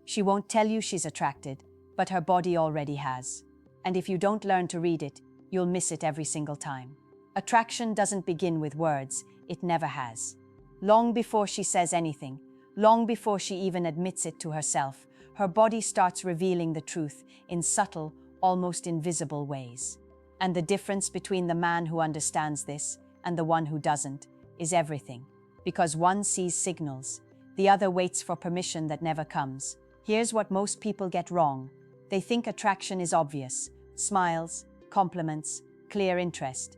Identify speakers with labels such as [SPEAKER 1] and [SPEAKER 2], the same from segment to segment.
[SPEAKER 1] She won't tell you she's attracted, but her body already has. And if you don't learn to read it, you'll miss it every single time. Attraction doesn't begin with words, it never has. Long before she says anything, long before she even admits it to herself, her body starts revealing the truth in subtle, almost invisible ways. And the difference between the man who understands this and the one who doesn't is everything. Because one sees signals, the other waits for permission that never comes. Here's what most people get wrong. They think attraction is obvious: smiles, compliments, clear interest.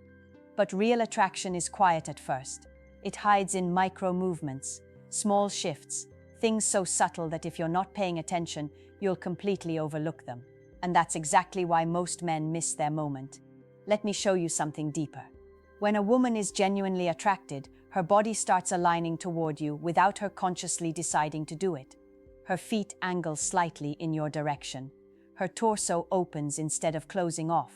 [SPEAKER 1] But real attraction is quiet at first. It hides in micro movements, small shifts, things so subtle that if you're not paying attention, you'll completely overlook them. And that's exactly why most men miss their moment. Let me show you something deeper. When a woman is genuinely attracted, her body starts aligning toward you without her consciously deciding to do it. Her feet angle slightly in your direction. Her torso opens instead of closing off.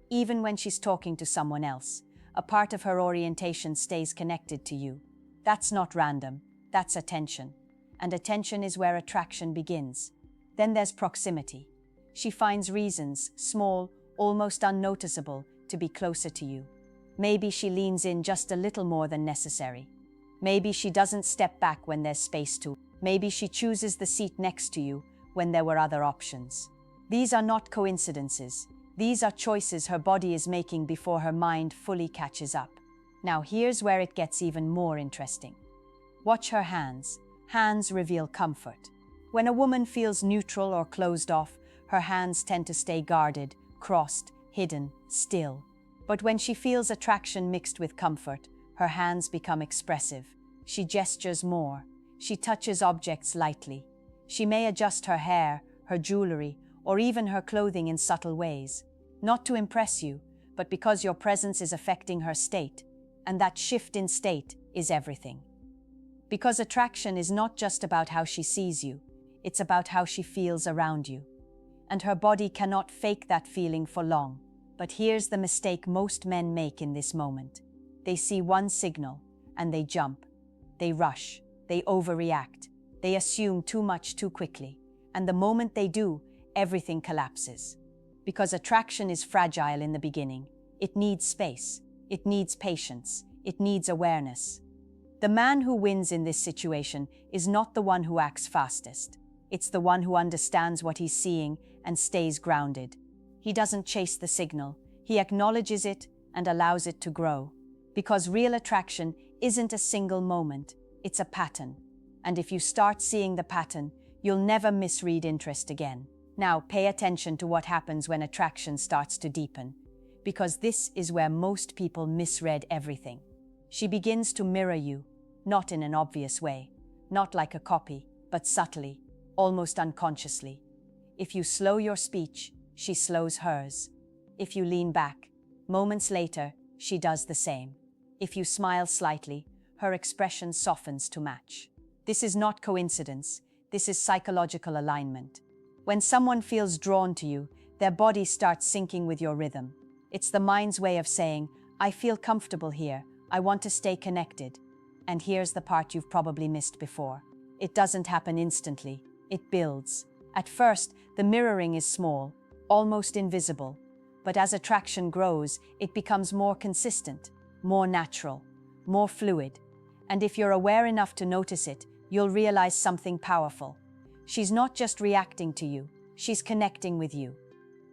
[SPEAKER 1] Even when she's talking to someone else, a part of her orientation stays connected to you. That's not random, that's attention. And attention is where attraction begins. Then there's proximity. She finds reasons, small, almost unnoticeable, to be closer to you. Maybe she leans in just a little more than necessary. Maybe she doesn't step back when there's space to. Maybe she chooses the seat next to you when there were other options. These are not coincidences. These are choices her body is making before her mind fully catches up. Now here's where it gets even more interesting. Watch her hands. Hands reveal comfort. When a woman feels neutral or closed off, her hands tend to stay guarded, crossed, hidden, still. But when she feels attraction mixed with comfort, her hands become expressive. She gestures more. She touches objects lightly. She may adjust her hair, her jewelry, or even her clothing in subtle ways. Not to impress you, but because your presence is affecting her state. And that shift in state is everything. Because attraction is not just about how she sees you, it's about how she feels around you. And her body cannot fake that feeling for long. But here's the mistake most men make in this moment. They see one signal, and they jump. They rush. They overreact. They assume too much too quickly. And the moment they do, everything collapses. Because attraction is fragile in the beginning. It needs space. It needs patience. It needs awareness. The man who wins in this situation is not the one who acts fastest. It's the one who understands what he's seeing and stays grounded. He doesn't chase the signal. He acknowledges it and allows it to grow. Because real attraction isn't a single moment. It's a pattern. And if you start seeing the pattern, you'll never misread interest again. Now, pay attention to what happens when attraction starts to deepen. Because this is where most people misread everything. She begins to mirror you, not in an obvious way, not like a copy, but subtly, almost unconsciously. If you slow your speech, she slows hers. If you lean back, moments later, she does the same. If you smile slightly, her expression softens to match. This is not coincidence. This is psychological alignment. When someone feels drawn to you, their body starts syncing with your rhythm. It's the mind's way of saying, I feel comfortable here. I want to stay connected. And here's the part you've probably missed before. It doesn't happen instantly. It builds. At first, the mirroring is small, almost invisible. But as attraction grows, it becomes more consistent, more natural, more fluid. And if you're aware enough to notice it, you'll realize something powerful. She's not just reacting to you, she's connecting with you.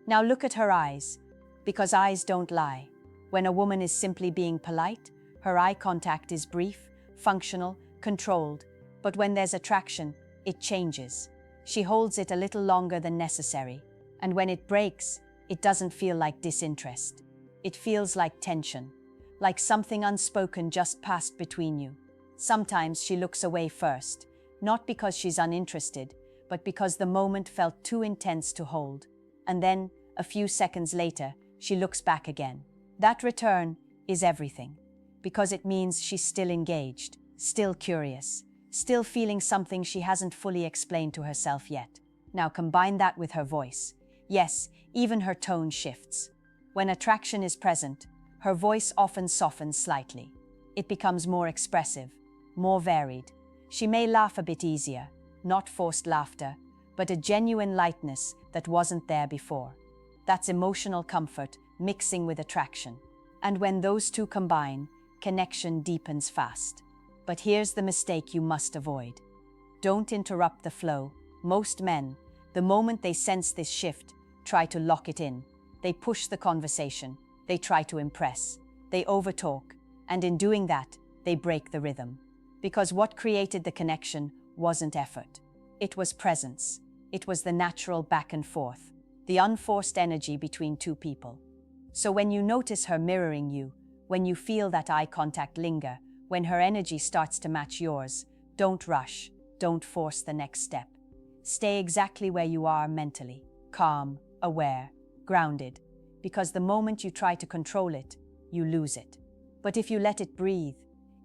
[SPEAKER 1] Now look at her eyes, because eyes don't lie. When a woman is simply being polite, her eye contact is brief, functional, controlled. But when there's attraction, it changes. She holds it a little longer than necessary. And when it breaks, it doesn't feel like disinterest. It feels like tension, like something unspoken just passed between you. Sometimes she looks away first, not because she's uninterested, but because the moment felt too intense to hold. And then, a few seconds later, she looks back again. That return is everything, because it means she's still engaged, still curious, still feeling something she hasn't fully explained to herself yet. Now combine that with her voice. Yes, even her tone shifts. When attraction is present, her voice often softens slightly. It becomes more expressive, more varied. She may laugh a bit easier, not forced laughter, but a genuine lightness that wasn't there before. That's emotional comfort mixing with attraction. And when those two combine, connection deepens fast. But here's the mistake you must avoid. Don't interrupt the flow. Most men, the moment they sense this shift, try to lock it in. They push the conversation. They try to impress. They overtalk. And in doing that, they break the rhythm. Because what created the connection wasn't effort. It was presence. It was the natural back and forth, the unforced energy between two people. So when you notice her mirroring you, when you feel that eye contact linger, when her energy starts to match yours, don't rush, don't force the next step. Stay exactly where you are mentally, calm, aware, grounded, because the moment you try to control it, you lose it. But if you let it breathe,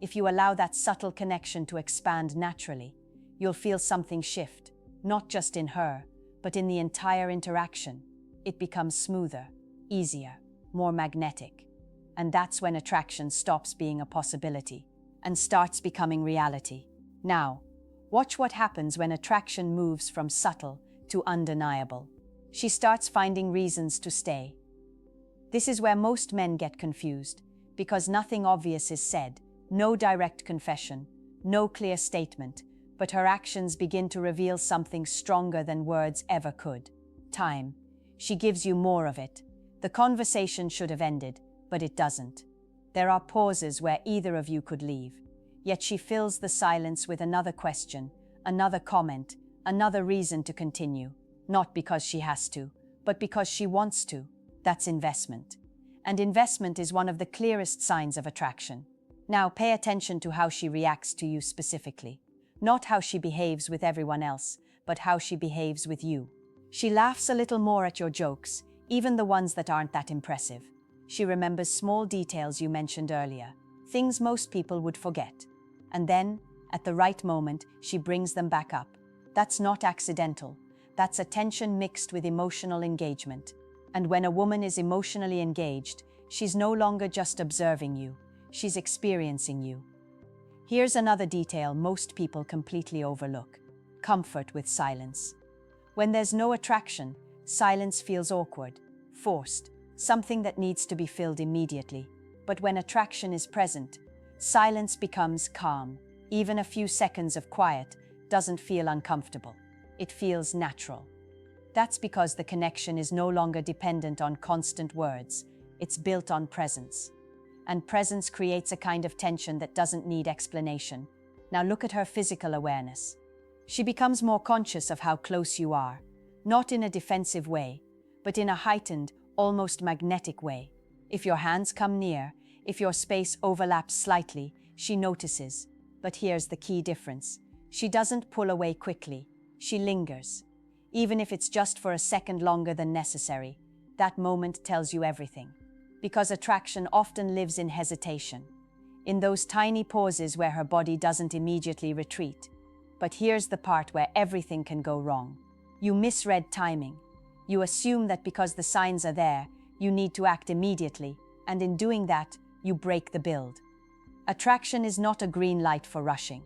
[SPEAKER 1] if you allow that subtle connection to expand naturally, you'll feel something shift, not just in her, but in the entire interaction. It becomes smoother, easier, more magnetic. And that's when attraction stops being a possibility and starts becoming reality. Now, watch what happens when attraction moves from subtle to undeniable. She starts finding reasons to stay. This is where most men get confused, because nothing obvious is said, no direct confession, no clear statement, but her actions begin to reveal something stronger than words ever could. Time. She gives you more of it. The conversation should have ended, but it doesn't. There are pauses where either of you could leave, yet she fills the silence with another question, another comment, another reason to continue, not because she has to, but because she wants to. That's investment. And investment is one of the clearest signs of attraction. Now pay attention to how she reacts to you specifically. Not how she behaves with everyone else, but how she behaves with you. She laughs a little more at your jokes, even the ones that aren't that impressive. She remembers small details you mentioned earlier, things most people would forget. And then, at the right moment, she brings them back up. That's not accidental. That's attention mixed with emotional engagement. And when a woman is emotionally engaged, she's no longer just observing you, she's experiencing you. Here's another detail most people completely overlook: comfort with silence. When there's no attraction, silence feels awkward, forced, something that needs to be filled immediately. But when attraction is present, silence becomes calm. Even a few seconds of quiet doesn't feel uncomfortable. It feels natural. That's because the connection is no longer dependent on constant words. It's built on presence. And presence creates a kind of tension that doesn't need explanation. Now look at her physical awareness. She becomes more conscious of how close you are, not in a defensive way, but in a heightened, almost magnetic way. If your hands come near, if your space overlaps slightly, she notices. But here's the key difference. She doesn't pull away quickly. She lingers. Even if it's just for a second longer than necessary, that moment tells you everything. Because attraction often lives in hesitation, in those tiny pauses where her body doesn't immediately retreat. But here's the part where everything can go wrong. You misread timing. You assume that because the signs are there, you need to act immediately, and in doing that, you break the build. Attraction is not a green light for rushing.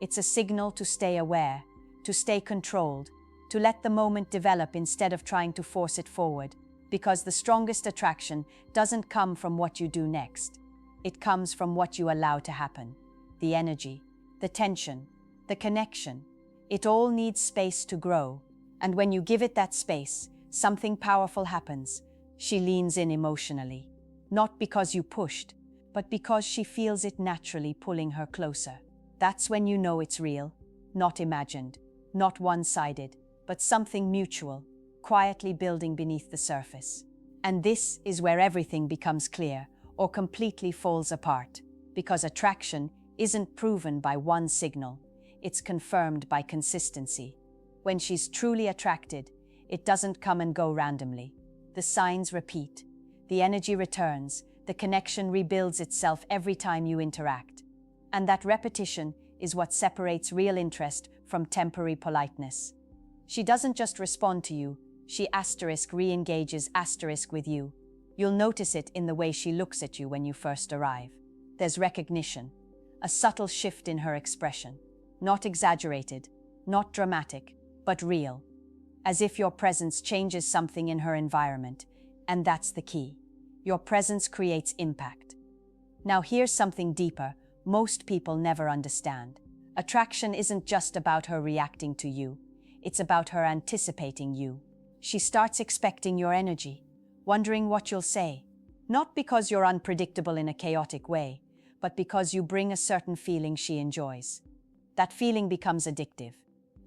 [SPEAKER 1] It's a signal to stay aware, to stay controlled, to let the moment develop instead of trying to force it forward. Because the strongest attraction doesn't come from what you do next. It comes from what you allow to happen. The energy, the tension, the connection. It all needs space to grow. And when you give it that space, something powerful happens. She leans in emotionally. Not because you pushed, but because she feels it naturally pulling her closer. That's when you know it's real, not imagined, not one-sided, but something mutual, quietly building beneath the surface. And this is where everything becomes clear or completely falls apart, because attraction isn't proven by one signal, it's confirmed by consistency. When she's truly attracted, it doesn't come and go randomly. The signs repeat, the energy returns, the connection rebuilds itself every time you interact. And that repetition is what separates real interest from temporary politeness. She doesn't just respond to you, she re-engages with you. You'll notice it in the way she looks at you when you first arrive. There's recognition, a subtle shift in her expression. Not exaggerated, not dramatic, but real. as if your presence changes something in her environment, and that's the key. Your presence creates impact. Now here's something deeper most people never understand. Attraction isn't just about her reacting to you, it's about her anticipating you. She starts expecting your energy, wondering what you'll say, not because you're unpredictable in a chaotic way, but because you bring a certain feeling she enjoys. That feeling becomes addictive,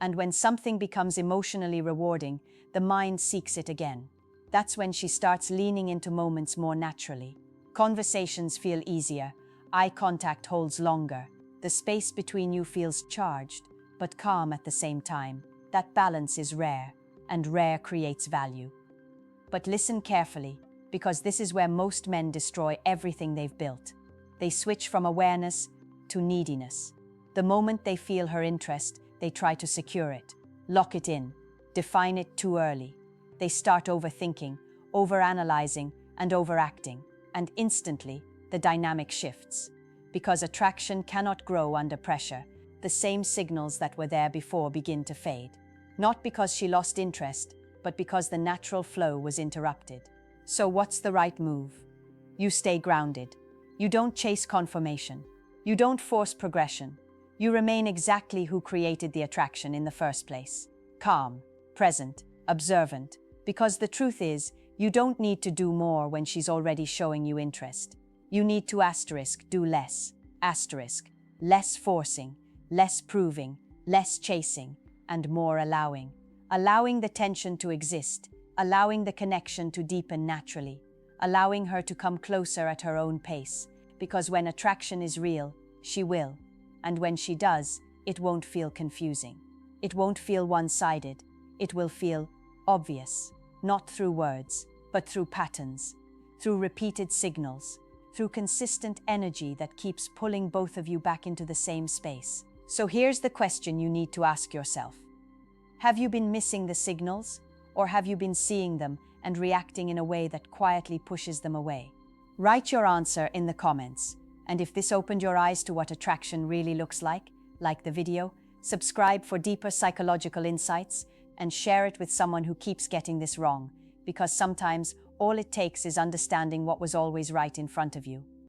[SPEAKER 1] and when something becomes emotionally rewarding, the mind seeks it again. That's when she starts leaning into moments more naturally. Conversations feel easier, eye contact holds longer, the space between you feels charged, but calm at the same time. That balance is rare, and rare creates value. But listen carefully, because this is where most men destroy everything they've built. They switch from awareness to neediness. The moment they feel her interest, they try to secure it, lock it in, define it too early. They start overthinking, overanalyzing, and overacting, and instantly, the dynamic shifts. Because attraction cannot grow under pressure, the same signals that were there before begin to fade. Not because she lost interest, but because the natural flow was interrupted. So what's the right move? You stay grounded. You don't chase confirmation. You don't force progression. You remain exactly who created the attraction in the first place. Calm, present, observant. Because the truth is, you don't need to do more when she's already showing you interest. You need to do less. Less forcing, less proving, less chasing, and more allowing. Allowing the tension to exist, allowing the connection to deepen naturally, allowing her to come closer at her own pace. Because when attraction is real, she will. And when she does, it won't feel confusing. It won't feel one-sided. It will feel obvious, not through words, but through patterns, through repeated signals, through consistent energy that keeps pulling both of you back into the same space. So here's the question you need to ask yourself. Have you been missing the signals, or have you been seeing them and reacting in a way that quietly pushes them away? Write your answer in the comments, and if this opened your eyes to what attraction really looks like the video, subscribe for deeper psychological insights, and share it with someone who keeps getting this wrong, because sometimes all it takes is understanding what was always right in front of you.